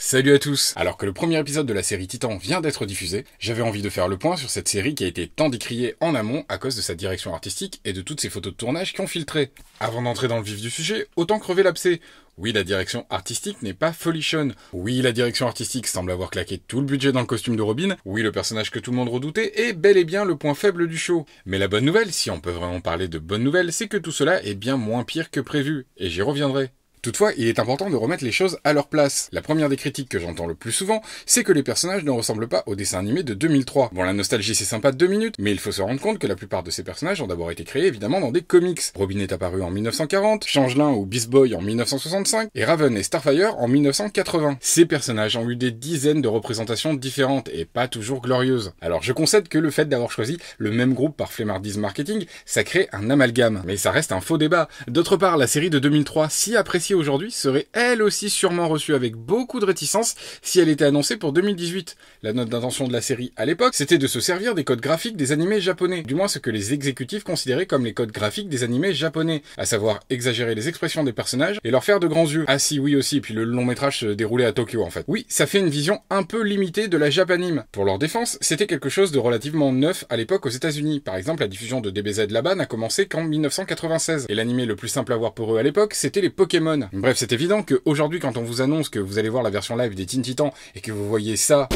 Salut à tous. Alors que le premier épisode de la série Titan vient d'être diffusé, j'avais envie de faire le point sur cette série qui a été tant décriée en amont à cause de sa direction artistique et de toutes ces photos de tournage qui ont filtré. Avant d'entrer dans le vif du sujet, autant crever l'abcès. Oui, la direction artistique n'est pas folichonne. Oui, la direction artistique semble avoir claqué tout le budget dans le costume de Robin. Oui, le personnage que tout le monde redoutait est bel et bien le point faible du show. Mais la bonne nouvelle, si on peut vraiment parler de bonne nouvelle, c'est que tout cela est bien moins pire que prévu. Et j'y reviendrai. Toutefois, il est important de remettre les choses à leur place. La première des critiques que j'entends le plus souvent, c'est que les personnages ne ressemblent pas au dessin animé de 2003. Bon, la nostalgie c'est sympa de 2 minutes, mais il faut se rendre compte que la plupart de ces personnages ont d'abord été créés évidemment dans des comics. Robin est apparu en 1940, Changelin ou Beast Boy en 1965, et Raven et Starfire en 1980. Ces personnages ont eu des dizaines de représentations différentes et pas toujours glorieuses. Alors je concède que le fait d'avoir choisi le même groupe par flemmardise marketing, ça crée un amalgame. Mais ça reste un faux débat. D'autre part, la série de 2003, si appréciée aujourd'hui, serait elle aussi sûrement reçue avec beaucoup de réticence si elle était annoncée pour 2018. La note d'intention de la série à l'époque, c'était de se servir des codes graphiques des animés japonais, du moins ce que les exécutifs considéraient comme les codes graphiques des animés japonais, à savoir exagérer les expressions des personnages et leur faire de grands yeux. Ah si, oui aussi, puis le long métrage se déroulait à Tokyo en fait. Oui, ça fait une vision un peu limitée de la Japanime. Pour leur défense, c'était quelque chose de relativement neuf à l'époque aux États-Unis. Par exemple, la diffusion de DBZ là-bas n'a commencé qu'en 1996, et l'animé le plus simple à voir pour eux à l'époque, c'était les Pokémon. Bref, c'est évident qu'aujourd'hui, quand on vous annonce que vous allez voir la version live des Teen Titans et que vous voyez ça...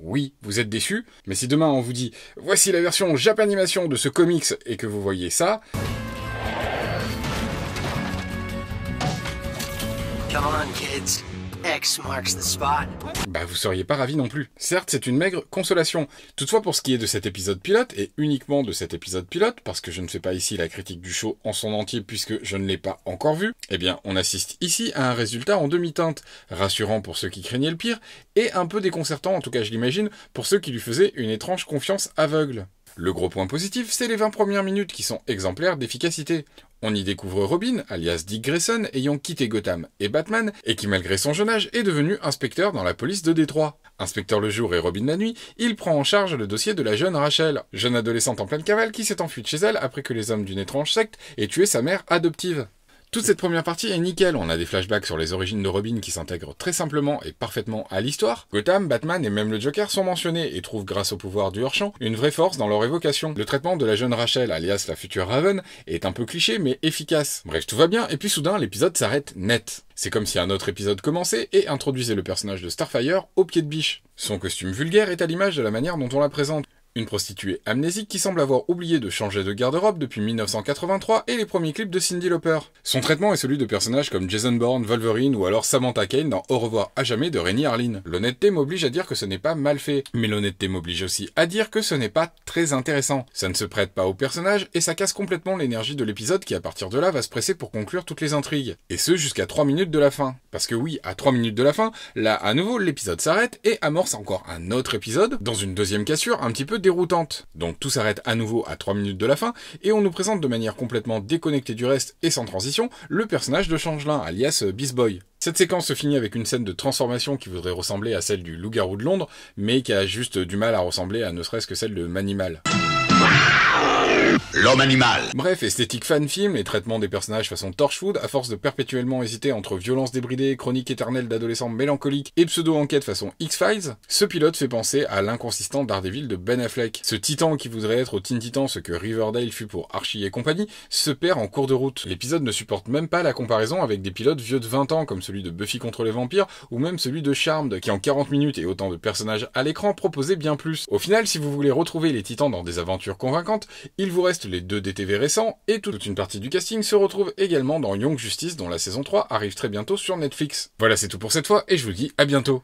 Oui, vous êtes déçus, mais si demain on vous dit « Voici la version Japanimation de ce comics » et que vous voyez ça... Come on, kids. X marks the spot. Bah vous seriez pas ravis non plus. Certes, c'est une maigre consolation. Toutefois, pour ce qui est de cet épisode pilote, et uniquement de cet épisode pilote, parce que je ne fais pas ici la critique du show en son entier puisque je ne l'ai pas encore vu, eh bien on assiste ici à un résultat en demi-teinte, rassurant pour ceux qui craignaient le pire, et un peu déconcertant, en tout cas je l'imagine, pour ceux qui lui faisaient une étrange confiance aveugle. Le gros point positif, c'est les 20 premières minutes qui sont exemplaires d'efficacité. On y découvre Robin, alias Dick Grayson, ayant quitté Gotham et Batman, et qui malgré son jeune âge est devenu inspecteur dans la police de Détroit. Inspecteur le jour et Robin la nuit, il prend en charge le dossier de la jeune Rachel, jeune adolescente en pleine cavale qui s'est enfuie de chez elle après que les hommes d'une étrange secte aient tué sa mère adoptive. Toute cette première partie est nickel, on a des flashbacks sur les origines de Robin qui s'intègrent très simplement et parfaitement à l'histoire. Gotham, Batman et même le Joker sont mentionnés et trouvent grâce au pouvoir du hors-champ une vraie force dans leur évocation. Le traitement de la jeune Rachel, alias la future Raven, est un peu cliché mais efficace. Bref, tout va bien et puis soudain l'épisode s'arrête net. C'est comme si un autre épisode commençait et introduisait le personnage de Starfire au pied de biche. Son costume vulgaire est à l'image de la manière dont on la présente. Une prostituée amnésique qui semble avoir oublié de changer de garde-robe depuis 1983 et les premiers clips de Cyndi Lauper. Son traitement est celui de personnages comme Jason Bourne, Wolverine ou alors Samantha Cain dans Au revoir à jamais de Rennie Harlin. L'honnêteté m'oblige à dire que ce n'est pas mal fait, mais l'honnêteté m'oblige aussi à dire que ce n'est pas très intéressant. Ça ne se prête pas au personnage et ça casse complètement l'énergie de l'épisode qui à partir de là va se presser pour conclure toutes les intrigues. Et ce jusqu'à 3 minutes de la fin. Parce que oui, à 3 minutes de la fin, là à nouveau l'épisode s'arrête et amorce encore un autre épisode dans une deuxième cassure un petit peu déroutante. Donc tout s'arrête à nouveau à 3 minutes de la fin, et on nous présente de manière complètement déconnectée du reste et sans transition, le personnage de Changelin, alias Beast Boy. Cette séquence se finit avec une scène de transformation qui voudrait ressembler à celle du loup-garou de Londres, mais qui a juste du mal à ressembler à ne serait-ce que celle de Manimal. L'homme animal. Bref, esthétique fan-film, les traitements des personnages façon Torchwood, à force de perpétuellement hésiter entre violence débridée, chronique éternelle d'adolescents mélancoliques et pseudo-enquête façon X-Files, ce pilote fait penser à l'inconsistant Daredevil de Ben Affleck. Ce titan qui voudrait être au Teen Titan ce que Riverdale fut pour Archie et compagnie, se perd en cours de route. L'épisode ne supporte même pas la comparaison avec des pilotes vieux de 20 ans comme celui de Buffy contre les vampires ou même celui de Charmed qui en 40 minutes et autant de personnages à l'écran proposait bien plus. Au final, si vous voulez retrouver les titans dans des aventures convaincantes, il vous reste les 2 DTV récents, et toute une partie du casting se retrouve également dans Young Justice dont la saison 3 arrive très bientôt sur Netflix. Voilà, c'est tout pour cette fois, et je vous dis à bientôt.